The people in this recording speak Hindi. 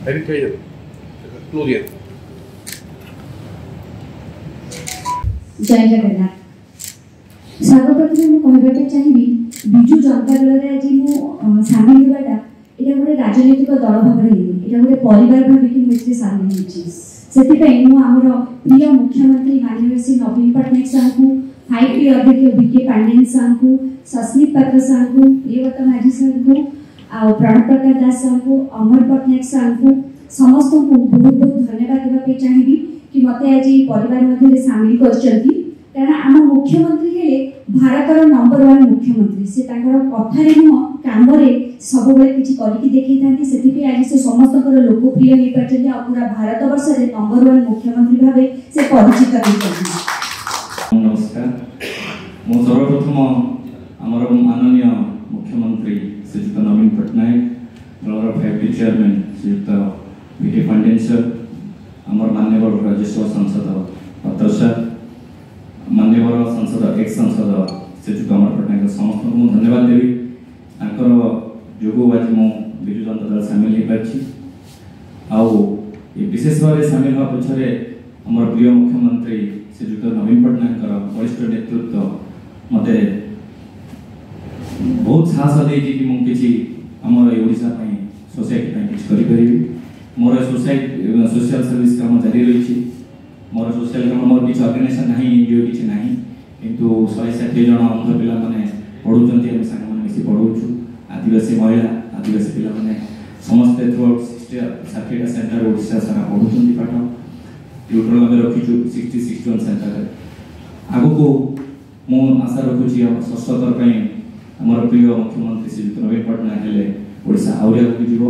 Identify them. Close here. जय जगन्नाथ। सर्वप्रथम मुझे कहवाटा चाहिए विजु जनता दल आज मु सामिल होगाटा यहाँ गोटे राजनैतिक दल भाव यहाँ गोटे परिवार भाविक मुझे सामिल होमर प्रिय मुख्यमंत्री माननीय श्री नवीन पट्टनायक साहब को 5T अध्यक्ष बीके पांडेन साहब को सस्मित पात्र साहब को प्रियव्रत माझी साहब को प्रणव प्रकाश दास साहब को अमर पट्टनायक साहब को समस्त को बहुत बहुत धन्यवाद देवाई चाहिए कि मत आज परिवार मध्य सामिल कर आम मुख्यमंत्री हेले भारतर नंबर 1 मुख्यमंत्री से कथार नुह कम सब किसी करके देखी से आज से समस्त लोकप्रिय हो पार्टी पूरा भारत वर्ष में नंबर 1 मुख्यमंत्री भाव से परिचित होती। नमस्कार। मो सर्वप्रथम आमर माननीय मुख्यमंत्री श्रीयुक्त नवीन पट्टनायक दलर 5T चेयरमैन श्रीयुक्त बीके पांडेन सर आमर मान्यवर राज्यसभा सांसद पात्र सर मान्यवर सांसद एक सांसद श्रीयुक्त अमर पट्टनायक समस्त को धन्यवाद देवी जो आज मु विजु जनता दल सामिल हो पार्टी विशेष भाव सामिल होगा पछरे आमर प्रिय मुख्यमंत्री श्रीयुक्त नवीन पट्टनायक वरिष्ठ नेतृत्व मत बहुत साहस देती कि मुझे आमर Odisha society more social service काम जारी रही मोर सोशल काम मोर किसी ऑर्गेनाइजेशन ना एनजीओ किसी ना किंतु 160 जन अंध पिला माने पढ़ुचंती हम सांग माने मिसी पढ़ुछु आदिवासी महिला आदिवासी पिला माने समस्त थ्रू 60 सेंटर ओडिशा सारा पढ़ुचंती पाठ ट्यूटर में रखिछु 61 सेंटर आगो को मो आशा रखुछि हम सशस्त्र पई हमर प्रिय मुख्यमंत्री श्री नवीन पट्टनायक हेले ओडिशा आउरी आगो जीवो